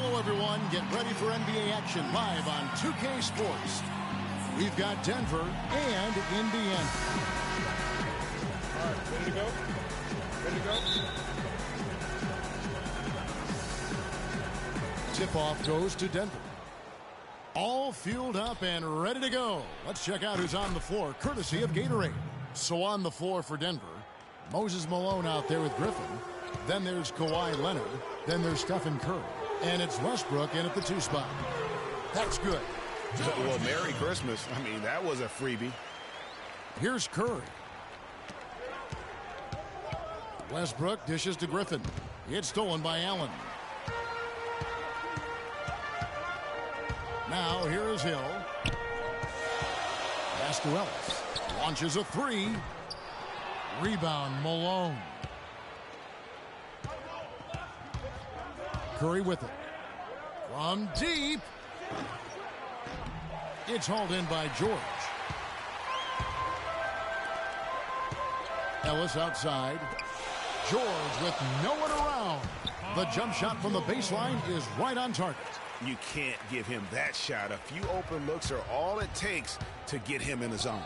Hello, everyone. Get ready for NBA action live on 2K Sports. We've got Denver and Indiana. All right, ready to go? Ready to go? Tip-off goes to Denver. All fueled up and ready to go. Let's check out who's on the floor, courtesy of Gatorade. So on the floor for Denver, Moses Malone out there with Griffin. Then there's Kawhi Leonard. Then there's Stephen Curry. And it's Westbrook in at the 2 spot. That's good. Well, Merry Christmas. I mean, that was a freebie. Here's Curry. Westbrook dishes to Griffin. It's stolen by Allen. Now here is Hill. Pass to Ellis. Launches a 3. Rebound, Malone. Curry with it. From deep. It's hauled in by George. Ellis outside. George with no one around. The jump shot from the baseline is right on target. You can't give him that shot. A few open looks are all it takes to get him in the zone.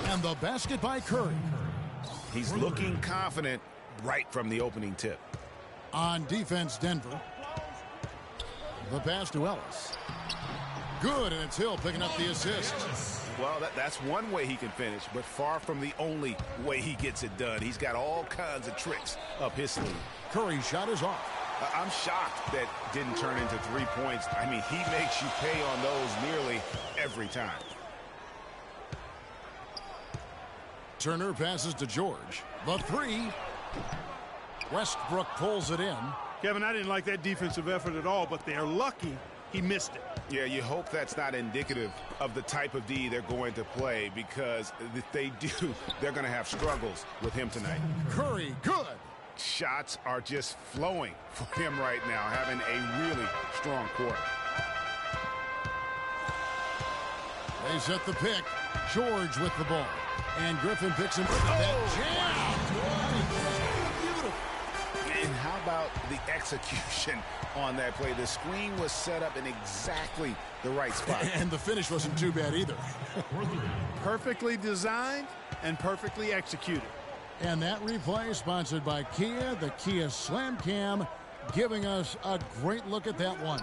And the basket by Curry. He's looking confident right from the opening tip. On defense, Denver. The pass to Ellis. Good, and it's Hill picking up the assist. Well, that's one way he can finish, but far from the only way he gets it done. He's got all kinds of tricks up his sleeve. Curry's shot is off. I'm shocked that didn't turn into 3 points. I mean, he makes you pay on those nearly every time. Turner passes to George. The 3. Westbrook pulls it in. Kevin, I didn't like that defensive effort at all, but they're lucky he missed it. Yeah, you hope that's not indicative of the type of D they're going to play, because if they do, they're going to have struggles with him tonight. Curry, good. Shots are just flowing for him right now, having a really strong quarter. They set the pick. George with the ball. And Griffin picks him. That jam. Beautiful. And how about the execution on that play? The screen was set up in exactly the right spot. And the finish wasn't too bad either. Perfectly designed and perfectly executed. And that replay sponsored by Kia, the Kia Slam Cam, giving us a great look at that one.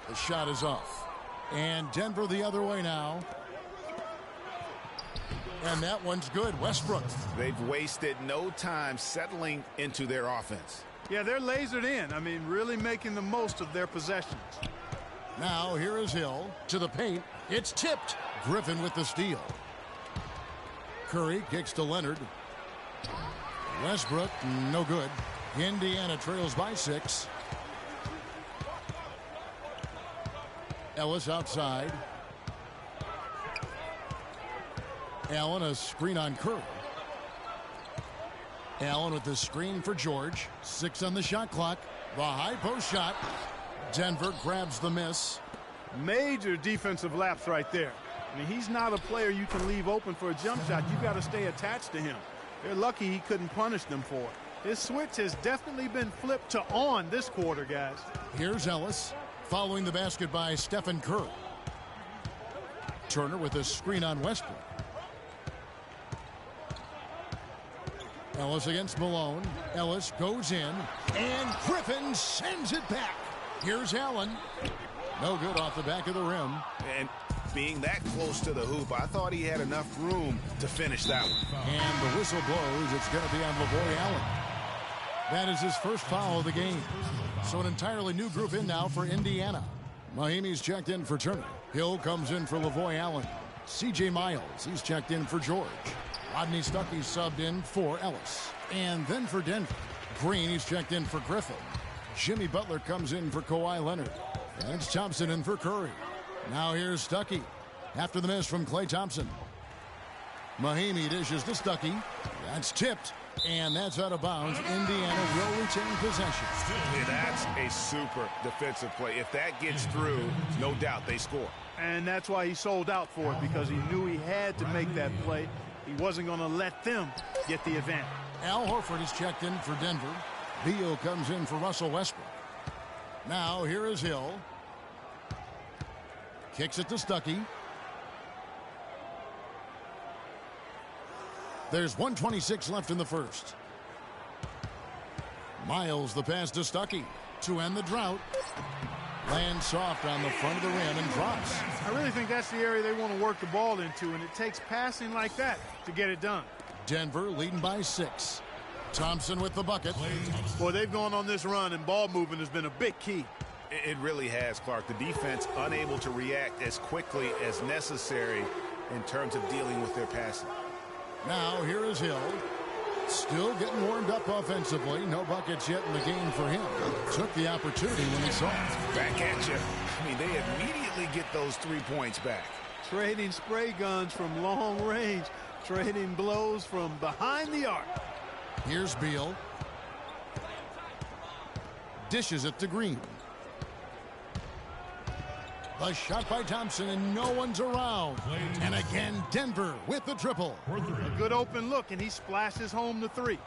The shot is off. And Denver the other way now. And that one's good. Westbrook. They've wasted no time settling into their offense. Yeah, they're lasered in. I mean, really making the most of their possessions. Now here is Hill to the paint. It's tipped. Griffin with the steal. Curry kicks to Leonard. Westbrook, no good. Indiana trails by 6. Ellis outside. Allen, a screen on Curry. Allen with the screen for George. 6 on the shot clock. The high post shot. Denver grabs the miss. Major defensive lapse right there. I mean, he's not a player you can leave open for a jump shot. You've got to stay attached to him. They're lucky he couldn't punish them for it. His switch has definitely been flipped to on this quarter, guys. Here's Ellis following the basket by Stephen Curry. Turner with a screen on Westbrook. Ellis against Malone. Ellis goes in, and Griffin sends it back. Here's Allen. No good off the back of the rim. And being that close to the hoop, I thought he had enough room to finish that one. And the whistle blows. It's going to be on Lavoy Allen. That is his first foul of the game. So an entirely new group in now for Indiana. Mahimi's checked in for Turner. Hill comes in for Lavoy Allen. C.J. Miles, he's checked in for George. Rodney Stuckey subbed in for Ellis. And then for Denver, Green, he's checked in for Griffin. Jimmy Butler comes in for Kawhi Leonard. And it's Thompson in for Curry. Now here's Stuckey after the miss from Klay Thompson. Mahimi dishes to Stuckey. That's tipped, and that's out of bounds. Indiana will retain possession. That's a super defensive play. If that gets through, no doubt they score. And that's why he sold out for it, because he knew he had to make that play. He wasn't going to let them get the advantage. Al Horford is checked in for Denver. Beal comes in for Russell Westbrook. Now here is Hill. Kicks it to Stuckey. There's 1:26 left in the first. Miles the pass to Stuckey to end the drought. Lands soft on the front of the rim and drops. I really think that's the area they want to work the ball into, and it takes passing like that to get it done. Denver leading by 6. Thompson with the bucket. Boy, they've gone on this run, and ball movement has been a big key. It really has, Clark. The defense unable to react as quickly as necessary in terms of dealing with their passing. Now here is Hill. Still getting warmed up offensively. No buckets yet in the game for him. Took the opportunity when he saw it. Back at you. I mean, they immediately get those 3 points back. Trading spray guns from long range. Trading blows from behind the arc. Here's Beal. Dishes it to Green. The shot by Thompson, and no one's around. And again, Denver with the triple. A good open look, and he splashes home the 3.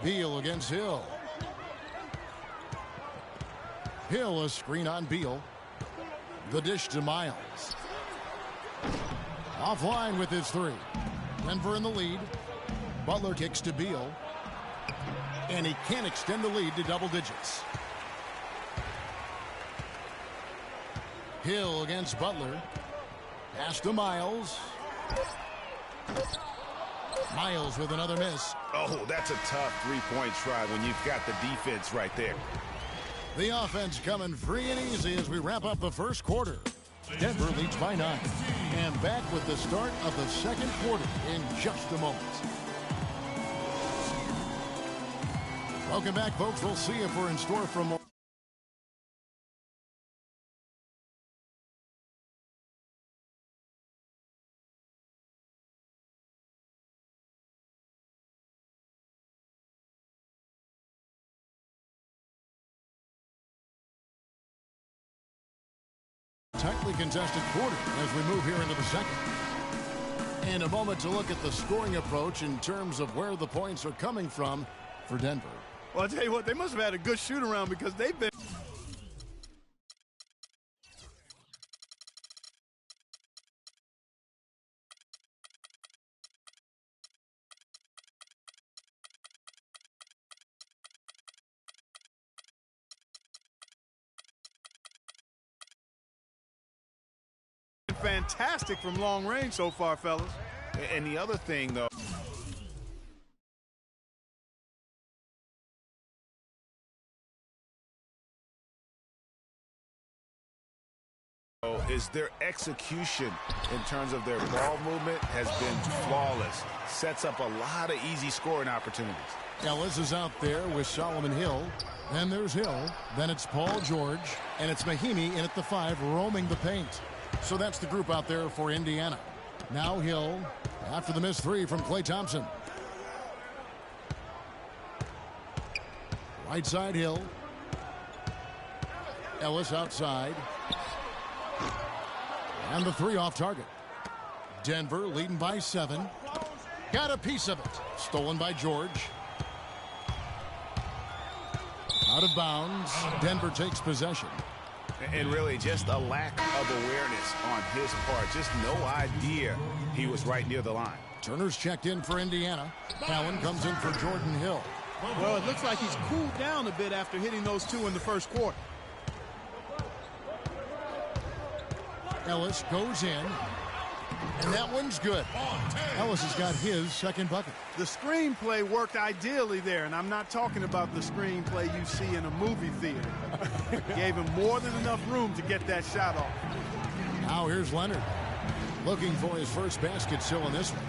Beal against Hill. Hill, a screen on Beal. The dish to Miles. Offline with his 3. Denver in the lead. Butler kicks to Beal. And he can't extend the lead to double digits. Hill against Butler. Pass to Miles. Miles with another miss. Oh, that's a tough 3-point try when you've got the defense right there. The offense coming free and easy as we wrap up the first quarter. Denver leads by 9. And back with the start of the second quarter in just a moment. Welcome back, folks. We'll see if we're in store for more. Tightly contested quarter as we move here into the second. And a moment to look at the scoring approach in terms of where the points are coming from for Denver. Well, I'll tell you what, they must have had a good shoot-around because they've been... fantastic from long range so far, fellas. And the other thing, though, is their execution in terms of their ball movement has been flawless. Sets up a lot of easy scoring opportunities. Ellis is out there with Solomon Hill. Then there's Hill. Then it's Paul George. And it's Mahinmi in at the 5 roaming the paint. So that's the group out there for Indiana. Now Hill after the missed 3 from Klay Thompson. Right side Hill. Ellis outside. And the 3 off target. Denver leading by 7. Got a piece of it. Stolen by George. Out of bounds. Denver takes possession. And really just a lack of awareness on his part. Just no idea he was right near the line. Turner's checked in for Indiana. Allen comes in for Jordan Hill. Well, it looks like he's cooled down a bit after hitting those 2 in the first quarter. Ellis goes in. And that one's good. Ellis has got his second bucket. The screenplay worked ideally there, and I'm not talking about the screenplay you see in a movie theater. Gave him more than enough room to get that shot off. Now here's Leonard. Looking for his first basket still in this one.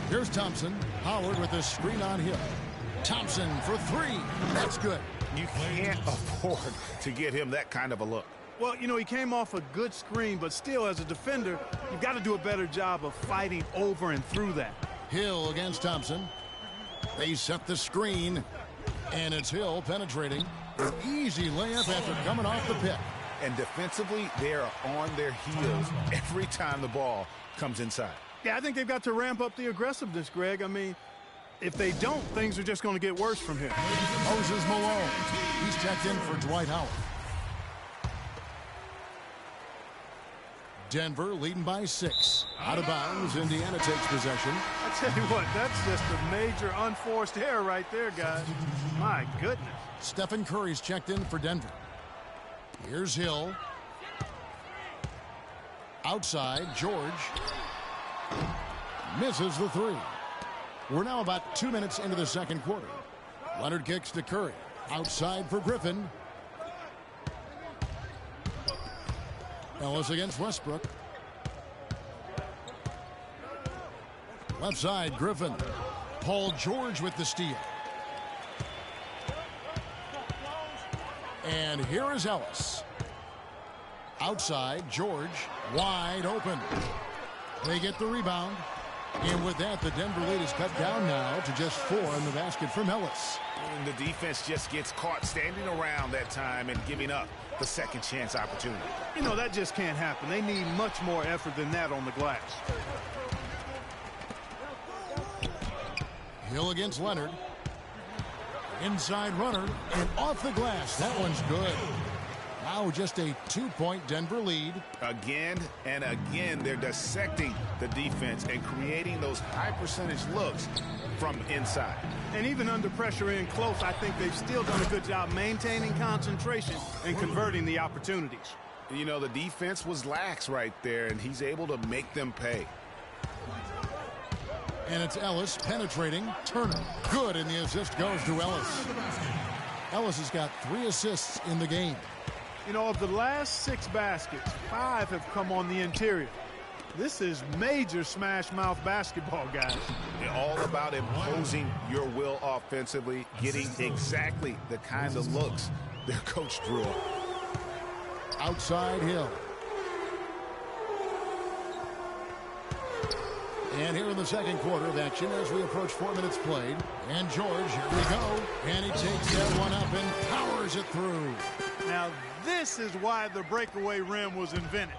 Here's Thompson. Howard with a screen on Hill. Thompson for 3. That's good. You can't afford to get him that kind of a look. Well, you know, he came off a good screen, but still, as a defender, you've got to do a better job of fighting over and through that. Hill against Thompson. They set the screen, and it's Hill penetrating. An easy layup after coming off the pick. And defensively, they are on their heels every time the ball comes inside. Yeah, I think they've got to ramp up the aggressiveness, Greg. I mean, If they don't, things are just going to get worse from here. Moses Malone. He's checked in for Dwight Howard. Denver leading by 6. Out of bounds, Indiana takes possession. I tell you what, that's just a major unforced error right there, guys. My goodness. Stephen Curry's checked in for Denver. Here's Hill. Outside, George. Misses the 3. We're now about 2 minutes into the second quarter. Leonard kicks to Curry. Outside for Griffin. Ellis against Westbrook. Left side, Griffin. Paul George with the steal. And here is Ellis. Outside, George. Wide open. They get the rebound. And with that, the Denver lead is cut down now to just 4 in the basket from Ellis. And the defense just gets caught standing around that time and giving up the second chance opportunity. You know, that just can't happen. They need much more effort than that on the glass. Hill against Leonard. Inside runner and off the glass. That one's good. Now just a 2-point Denver lead. Again and again, they're dissecting the defense and creating those high percentage looks from inside. And even under pressure in close, I think they've still done a good job maintaining concentration and converting the opportunities. You know, the defense was lax right there, and he's able to make them pay. And it's Ellis penetrating. Turner. Good, and the assist goes to Ellis. Ellis has got 3 assists in the game. You know, of the last 6 baskets, 5 have come on the interior. This is major smash-mouth basketball, guys. All about imposing your will offensively, getting exactly the kind of looks their coach drew up. Outside Hill. And here in the second quarter of action as we approach 4 minutes played. And George, here we go. And he takes that one up and powers it through. Now, this is why the breakaway rim was invented.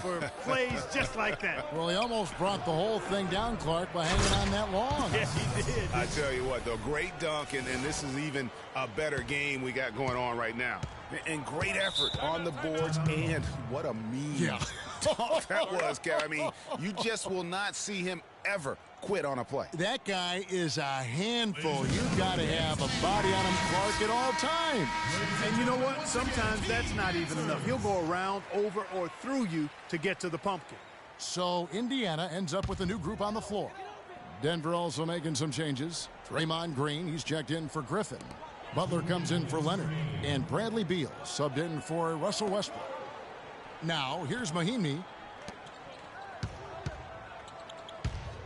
For plays just like that. Well, he almost brought the whole thing down, Clark, by hanging on that long. Yes, he did. I tell you what, though, great dunk, and this is even a better game we got going on right now. And great effort on the boards, and what a mean dunk that was, Kev. I mean, you just will not see him ever quit on a play. That guy is a handful. You've got to have a body on him, Clark, at all times. And you know what? Sometimes that's not even enough. He'll go around, over, or through you to get to the pumpkin. So Indiana ends up with a new group on the floor. Denver also making some changes. Draymond Green, he's checked in for Griffin. Butler comes in for Leonard. And Bradley Beal subbed in for Russell Westbrook. Now, here's Mahinmi.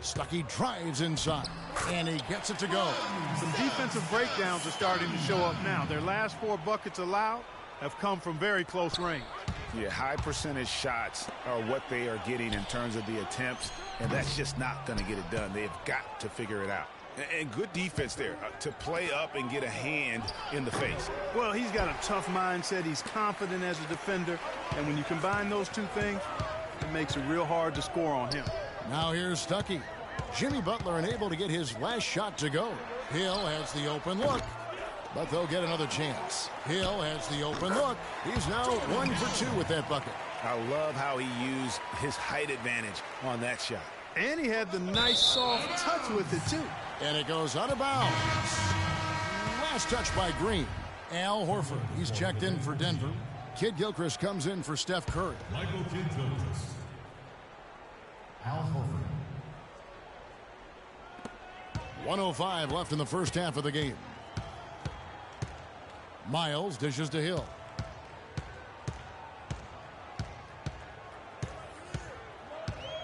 Stuckey drives inside, and he gets it to go. Some defensive breakdowns are starting to show up now. Their last 4 buckets allowed have come from very close range. Yeah, high percentage shots are what they are getting in terms of the attempts, and that's just not going to get it done. They've got to figure it out. And good defense there to play up and get a hand in the face. Well, he's got a tough mindset. He's confident as a defender. And when you combine those two things, it makes it real hard to score on him. Now here's Stuckey. Jimmy Butler unable to get his last shot to go. Hill has the open look, but they'll get another chance. Hill has the open look. He's now 1 for 2 with that bucket. I love how he used his height advantage on that shot. And he had the nice soft touch with it, too. And it goes out of bounds. Last touch by Green. Al Horford, he's checked in for Denver. Kid Gilchrist comes in for Steph Curry. Michael Kidd Gilchrist. Al Horford. 1:05 left in the first half of the game. Miles dishes to Hill.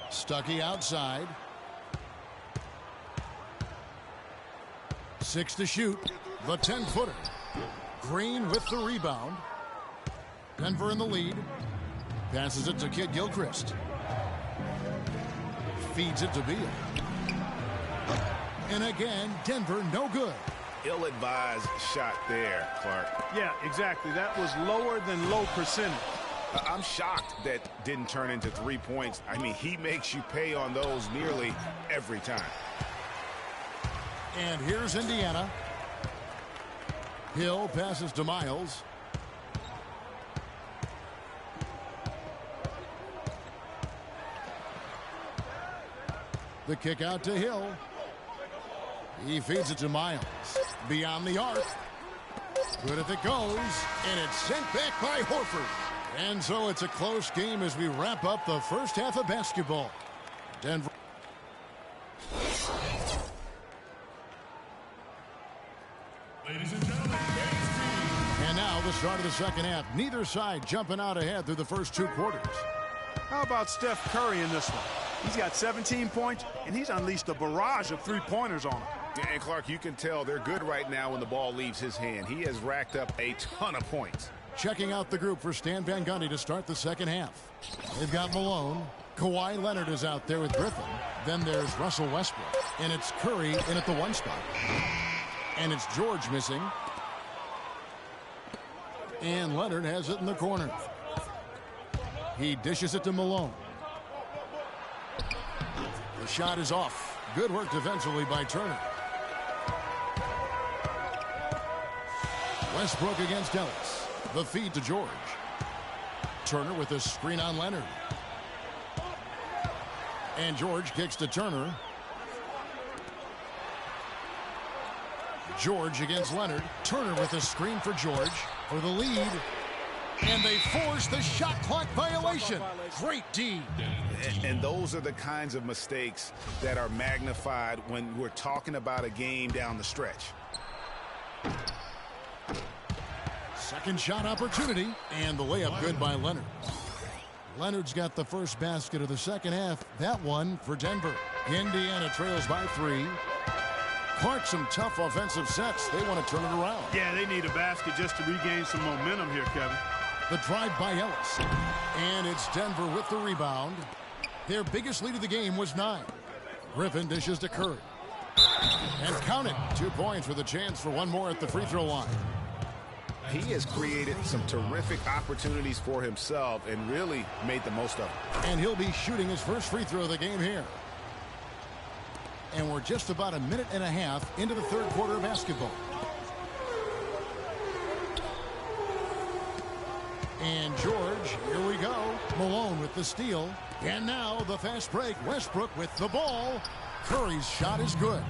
Stuckey outside. 6 to shoot. The 10-footer. Green with the rebound. Denver in the lead. Passes it to Kid Gilchrist. Feeds it to Beal. And again, Denver no good. Ill-advised shot there, Clark. Yeah, exactly. That was lower than low percentage. I'm shocked that didn't turn into 3 points. I mean, he makes you pay on those nearly every time. And here's Indiana. Hill passes to Miles. The kick out to Hill. He feeds it to Miles. Beyond the arc. Good if it goes. And it's sent back by Horford. And so it's a close game as we wrap up the first half of basketball. Denver. Ladies and gentlemen, And now the start of the second half. Neither side jumping out ahead through the first 2 quarters. How about Steph Curry in this one? He's got 17 points, and he's unleashed a barrage of three-pointers on him. And Clark, you can tell they're good right now when the ball leaves his hand. He has racked up a ton of points. Checking out the group for Stan Van Gundy to start the second half. They've got Malone. Kawhi Leonard is out there with Griffin. Then there's Russell Westbrook. And it's Curry in at the 1 spot. And it's George missing. And Leonard has it in the corner. He dishes it to Malone. The shot is off. Good work defensively by Turner. Westbrook against Ellis. The feed to George. Turner with a screen on Leonard. And George kicks to Turner. George against Leonard. Turner with a screen for George for the lead. And they force the shot clock violation. Great D. And those are the kinds of mistakes that are magnified when we're talking about a game down the stretch. Second shot opportunity. And the layup good by Leonard. Leonard's got the first basket of the second half. That one for Denver. Indiana trails by 3. Clark, some tough offensive sets. They want to turn it around. Yeah, they need a basket just to regain some momentum here, Kevin. The drive by Ellis. And it's Denver with the rebound. Their biggest lead of the game was 9. Griffin dishes to Curry. And count it. 2 points with a chance for one more at the free throw line. He has created some terrific opportunities for himself and really made the most of it. And he'll be shooting his first free throw of the game here. And we're just about a minute and a half into the third quarter of basketball. And George, here we go. Malone with the steal. And now the fast break. Westbrook with the ball. Curry's shot is good.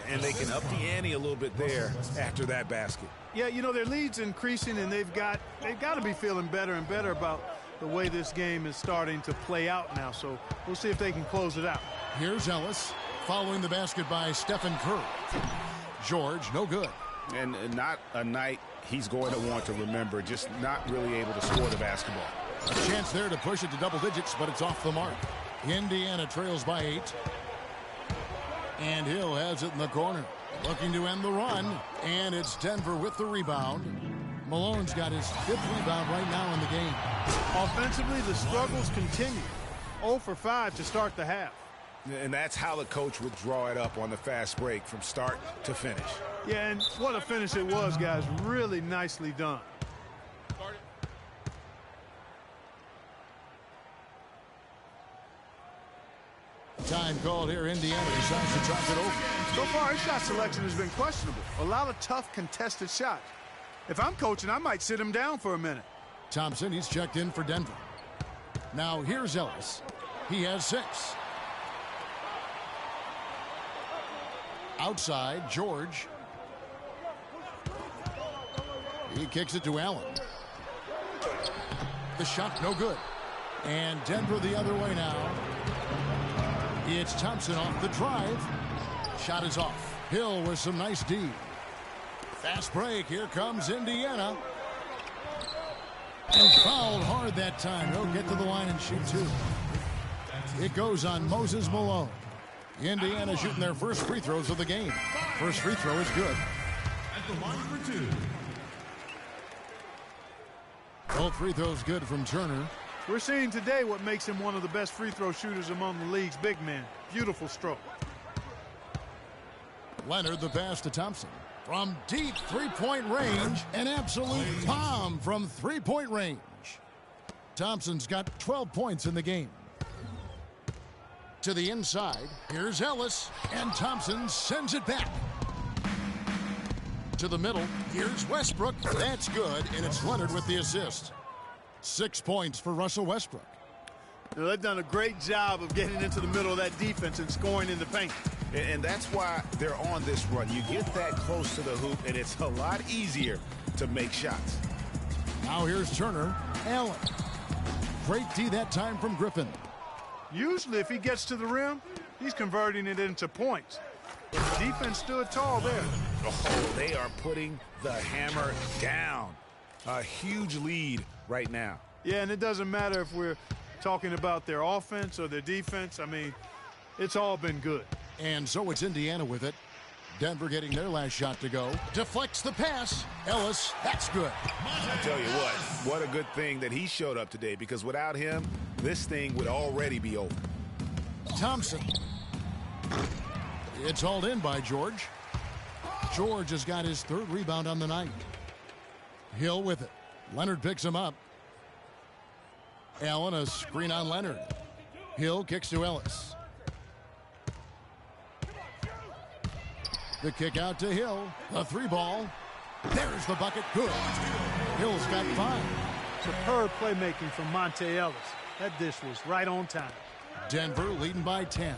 And they can up the ante a little bit there after that basket. Yeah, you know, their lead's increasing, and they've got to be feeling better and better about the way this game is starting to play out now. So we'll see if they can close it out. Here's Ellis following the basket by Stephen Curry. George, no good. And not a night he's going to want to remember, just not really able to score the basketball. A chance there to push it to double digits, but it's off the mark. Indiana trails by 8. And Hill has it in the corner. Looking to end the run. And it's Denver with the rebound. Malone's got his 5th rebound right now in the game. Offensively, the struggles continue. 0 for 5 to start the half. And that's how the coach would draw it up on the fast break from start to finish. Yeah, and what a finish it was, guys. Really nicely done. Time called here. Indiana decides to drop it over. So far, his shot selection has been questionable. A lot of tough contested shots. If I'm coaching, I might sit him down for a minute. Thompson, he's checked in for Denver. Now here's Ellis. He has 6. Outside, George. He kicks it to Allen. The shot no good. And Denver the other way now. It's Thompson off the drive. Shot is off. Hill with some nice D. Fast break. Here comes Indiana. And fouled hard that time. He'll get to the line and shoot 2. It goes on Moses Malone. Indiana shooting their first free throws of the game. First free throw is good. at the line for 2. Both free throws good from Turner. We're seeing today what makes him one of the best free throw shooters among the league's big men. Beautiful stroke. Leonard the pass to Thompson. From deep three-point range, an absolute bomb from three-point range. Thompson's got 12 points in the game. To the inside, here's Ellis, and Thompson sends it back. to the middle. Here's Westbrook. That's good, and it's Leonard with the assist. 6 points for Russell Westbrook. Now, they've done a great job of getting into the middle of that defense and scoring in the paint. And that's why they're on this run. You get that close to the hoop, and it's a lot easier to make shots. Now here's Turner. Allen. Great D that time from Griffin. Usually, if he gets to the rim, he's converting it into points. But the defense stood tall there. Oh, they are putting the hammer down. A huge lead right now. Yeah, and it doesn't matter if we're talking about their offense or their defense. I mean, it's all been good. And so it's Indiana with it. Denver getting their last shot to go. Deflects the pass. Ellis, that's good. I tell you what a good thing that he showed up today, because without him, this thing would already be over. Thompson. It's hauled in by George. George has got his 3rd rebound on the night. Hill with it. Leonard picks him up. Allen, a screen on Leonard. Hill kicks to Ellis. The kick out to Hill. The 3-ball. There's the bucket. Good. Hill's got 5. Superb playmaking from Monte Ellis. That dish was right on time. Denver leading by 10.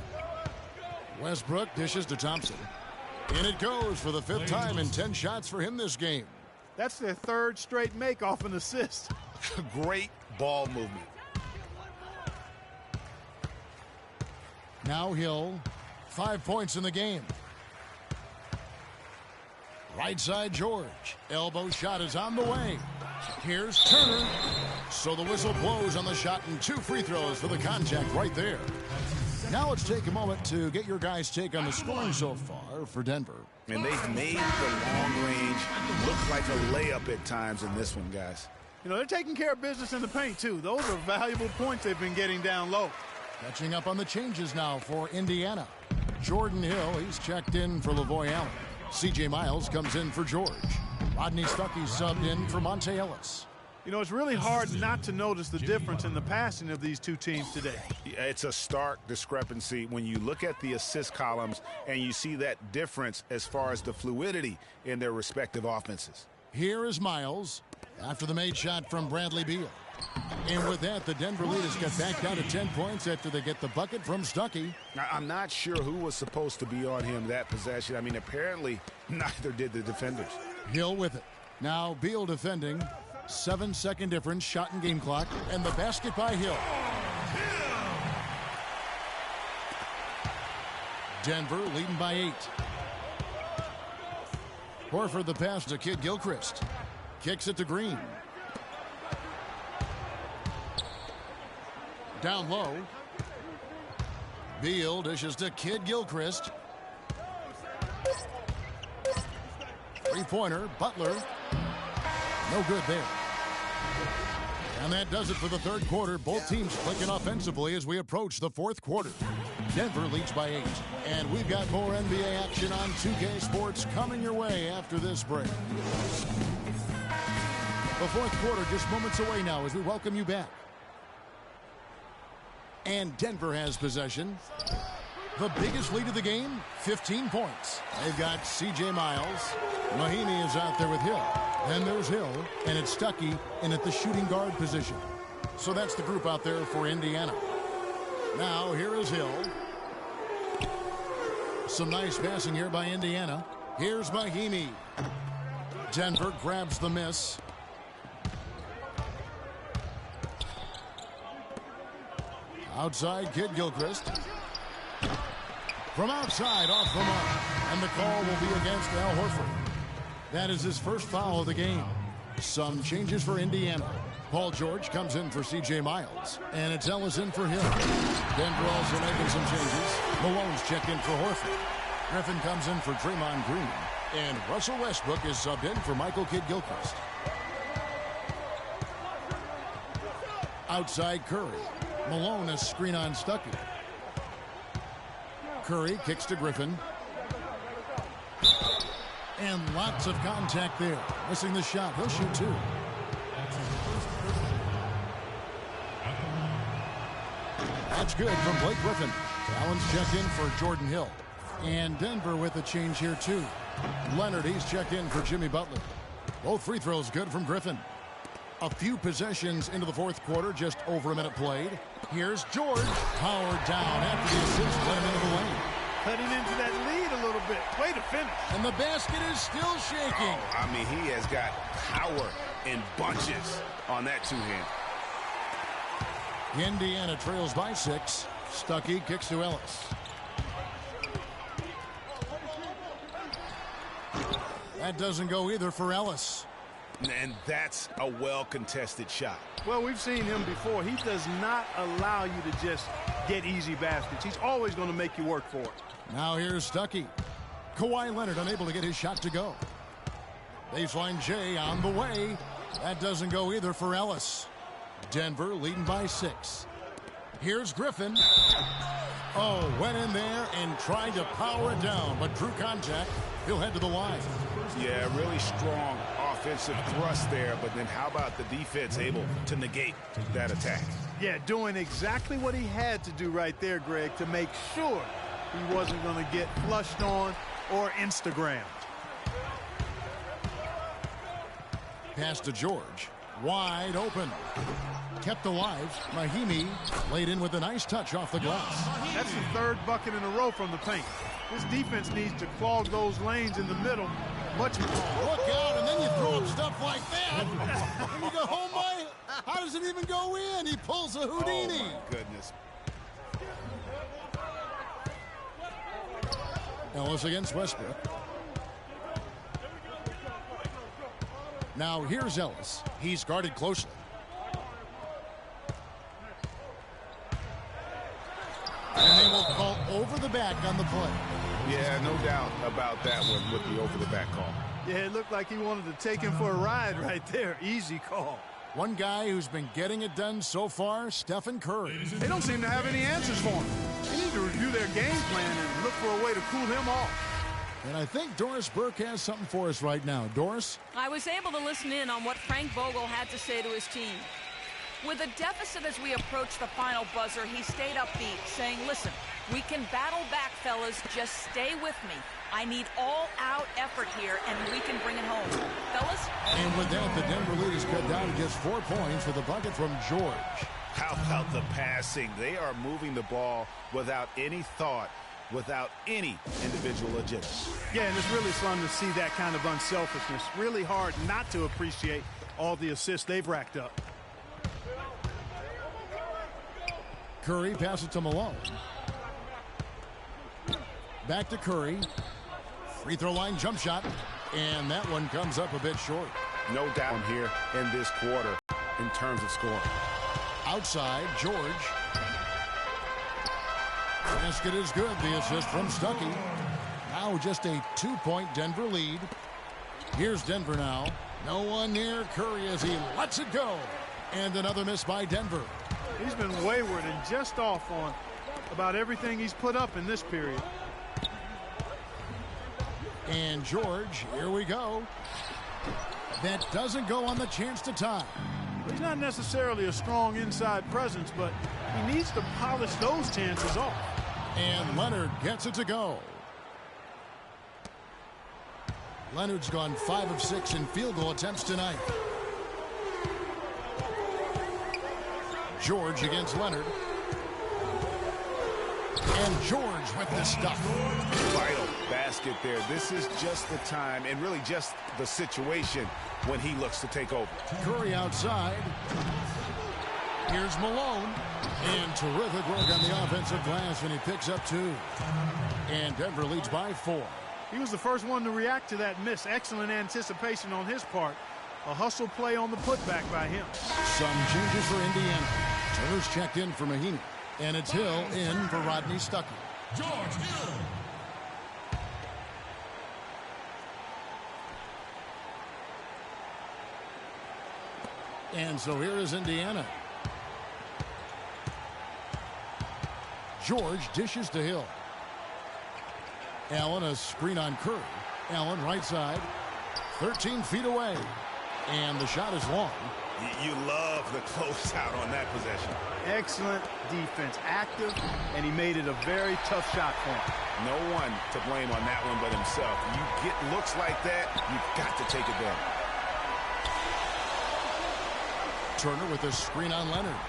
Westbrook dishes to Thompson. In it goes for the 5th time, and 10 shots for him this game. That's their 3rd straight make off an assist. Great ball movement. Now Hill, 5 points in the game. Right side George. Elbow shot is on the way. Here's Turner. So the whistle blows on the shot, and 2 free throws for the contact right there. Now let's take a moment to get your guys' take on the scoring so far for Denver. And they've made the long range look like a layup at times in this one, guys. You know, they're taking care of business in the paint, too. Those are valuable points they've been getting down low. Catching up on the changes now for Indiana. Jordan Hill, he's checked in for Lavoy Allen. C.J. Miles comes in for George. Rodney Stuckey subbed in for Monte Ellis. You know, it's really hard not to notice the difference in the passing of these two teams today. It's a stark discrepancy when you look at the assist columns and you see that difference as far as the fluidity in their respective offenses. Here is Miles after the made shot from Bradley Beal. And with that, the Denver leaders get back down to 10 points after they get the bucket from Stuckey. Now, I'm not sure who was supposed to be on him that possession. I mean, apparently neither did the defenders. Hill with it. Now Beal defending. 7-second difference, shot and game clock, and the basket by Hill. Denver leading by 8. Horford the pass to Kid Gilchrist. Kicks it to Green. Down low. Beal dishes to Kid Gilchrist. 3-pointer, Butler. No good there. And that does it for the 3rd quarter. Both teams clicking offensively as we approach the 4th quarter. Denver leads by 8. And we've got more NBA action on 2K Sports coming your way after this break. The 4th quarter just moments away now as we welcome you back. And Denver has possession. The biggest lead of the game, 15 points. They've got C.J. Miles. Mahinmi is out there with Hill. Then there's Hill, and it's Stuckey in at the shooting guard position. So that's the group out there for Indiana. Now here is Hill. Some nice passing here by Indiana. Here's Mahinmi. Denver grabs the miss. Outside, Kid Gilchrist. From outside, off the mark. And the call will be against Al Horford. That is his first foul of the game. Some changes for Indiana. Paul George comes in for C.J. Miles. And it's Ellis in for him. Denver also making some changes. Malone's checked in for Horford. Griffin comes in for Draymond Green. And Russell Westbrook is subbed in for Michael Kidd Gilchrist. Outside Curry. Malone a screen on Stuckey. Curry kicks to Griffin. And lots of contact there. Missing the shot. He'll shoot 2. That's good from Blake Griffin. Allen's checked in for Jordan Hill. And Denver with a change here too. Leonard, he's checked in for Jimmy Butler. Both free throws good from Griffin. A few possessions into the fourth quarter, just over a minute played. Here's George, powered down after the assist, let him into the lane. Cutting into that lead a little bit. Way to finish. And the basket is still shaking. I mean, he has got power in bunches on that two-hand. Indiana trails by 6. Stuckey kicks to Ellis. That doesn't go either for Ellis. And that's a well-contested shot. Well, we've seen him before. He does not allow you to just get easy baskets. He's always going to make you work for it. Now here's Stuckey. Kawhi Leonard unable to get his shot to go. Baseline J on the way. That doesn't go either for Ellis. Denver leading by 6. Here's Griffin. Oh, went in there and tried to power it down, but drew contact. He'll head to the line. Yeah, really strong offensive thrust there, but then how about the defense able to negate that attack? Yeah, doing exactly what he had to do right there, Greg, to make sure he wasn't going to get flushed on or Instagrammed. Pass to George. Wide open. Kept alive. Mahimi laid in with a nice touch off the glass. That's the third bucket in a row from the paint. This defense needs to clog those lanes in the middle much more. Look out, and then you throw up stuff like that. And you go, oh my, how does it even go in? He pulls a Houdini. Oh, my goodness. Ellis against Westbrook. Now here's Ellis. He's guarded closely. And they will call over the back on the play. Yeah, no doubt about that one with the over-the-back call. Yeah, it looked like he wanted to take him for a ride right there. Easy call. One guy who's been getting it done so far, Stephen Curry. They don't seem to have any answers for him. They need to review their game plan and look for a way to cool him off. And I think Doris Burke has something for us right now. Doris? I was able to listen in on what Frank Vogel had to say to his team. With a deficit as we approach the final buzzer, he stayed upbeat, saying, listen, we can battle back, fellas. Just stay with me. I need all-out effort here, and we can bring it home. Fellas? And with that, the Denver lead is cut down to just 4 points with a bucket from George. How about the passing? They are moving the ball without any thought, without any individual agenda. Yeah, and it's really fun to see that kind of unselfishness. Really hard not to appreciate all the assists they've racked up. Curry passes to Malone. Back to Curry. Free throw line jump shot. And that one comes up a bit short. No doubt here in this quarter in terms of scoring. Outside, George. Basket is good. The assist from Stuckey. Now just a 2-point Denver lead. Here's Denver now. No one near Curry as he lets it go. And another miss by Denver. He's been wayward and just off on about everything he's put up in this period. And George, here we go. That doesn't go on the chance to tie. He's not necessarily a strong inside presence, but he needs to polish those chances off. And Leonard gets it to go. Leonard's gone 5 of 6 in field goal attempts tonight. George against Leonard. And George with the stuff. Vital basket there. This is just the time and really just the situation when he looks to take over. Curry outside. Here's Malone. And terrific work on the offensive glass when he picks up 2. And Denver leads by 4. He was the first one to react to that miss. Excellent anticipation on his part. A hustle play on the putback by him. Some changes for Indiana. Turner's checked in for Mahimi. And it's Hill in for Rodney Stuckey. George Hill. And so here is Indiana. George dishes to Hill. Allen a screen on Curry. Allen right side. 13 feet away. And the shot is long. You love the closeout on that possession. Excellent defense, active, and he made it a very tough shot for him. No one to blame on that one but himself. You get looks like that, you've got to take advantage. Turner with a screen on Leonard.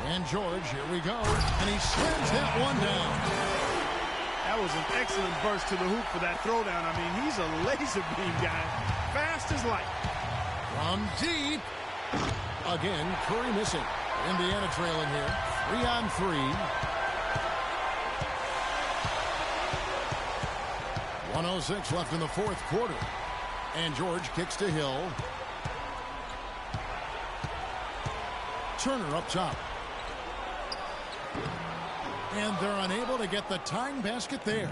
And George, here we go. And he slams that one down. That was an excellent burst to the hoop for that throwdown. I mean, he's a laser beam guy. Fast as light. From deep. Again, Curry missing. Indiana trailing here. 3-on-3. 1:06 left in the fourth quarter. And George kicks to Hill. Turner up top. And they're unable to get the tying basket there.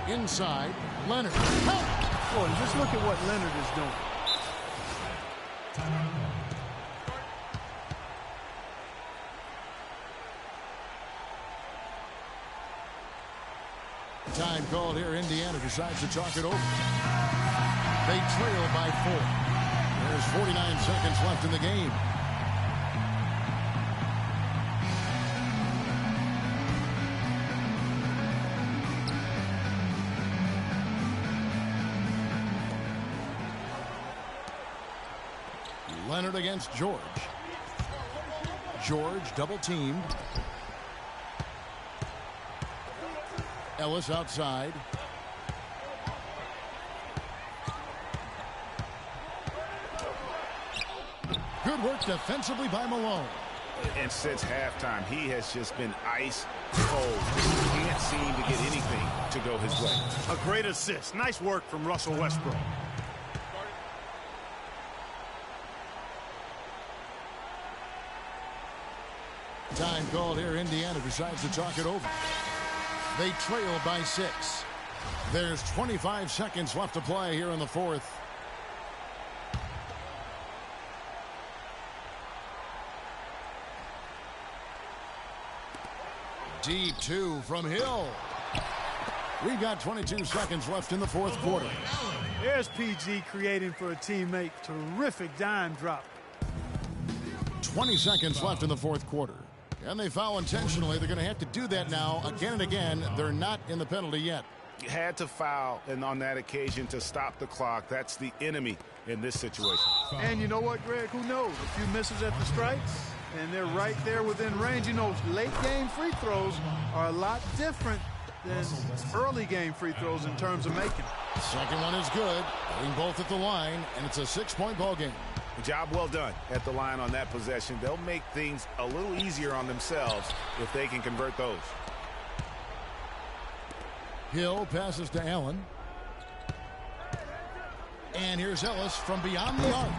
Inside, Leonard. Boy, just look at what Leonard is doing. Time called here. Indiana decides to talk it over. They trail by 4. There's 49 seconds left in the game. Leonard against George. George double teamed. Ellis outside. Good work defensively by Malone. And since halftime, he has just been ice cold. Can't seem to get anything to go his way. A great assist. Nice work from Russell Westbrook. Time called here. Indiana decides to talk it over. They trail by 6. There's 25 seconds left to play here in the fourth. Deep 2 from Hill. We've got 22 seconds left in the fourth quarter. There's PG creating for a teammate. Terrific dime drop. 20 seconds left in the fourth quarter. And they foul intentionally. They're going to have to do that now again and again. They're not in the penalty yet. Had to foul, and on that occasion to stop the clock. That's the enemy in this situation. And you know what, Greg? Who knows? A few misses at the strikes, and they're right there within range. You know, late game free throws are a lot different than early game free throws in terms of making. Second one is good. Hitting both at the line, and it's a 6-point ball game. Job well done at the line on that possession. They'll make things a little easier on themselves if they can convert those. Hill passes to Allen. And here's Ellis from beyond the arc.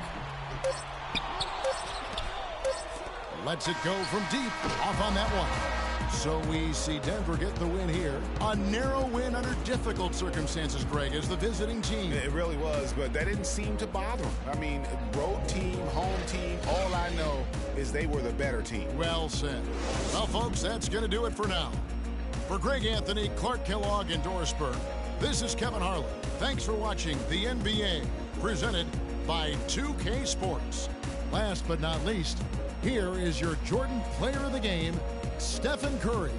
Lets it go from deep. Off on that one. So we see Denver get the win here. A narrow win under difficult circumstances, Greg, as the visiting team. It really was, but that didn't seem to bother them. I mean, road team, home team, all I know is they were the better team. Well said. Well, folks, that's going to do it for now. For Greg Anthony, Clark Kellogg, and Doris Burke, this is Kevin Harlan. Thanks for watching the NBA, presented by 2K Sports. Last but not least, here is your Jordan Player of the Game, Stephen Curry.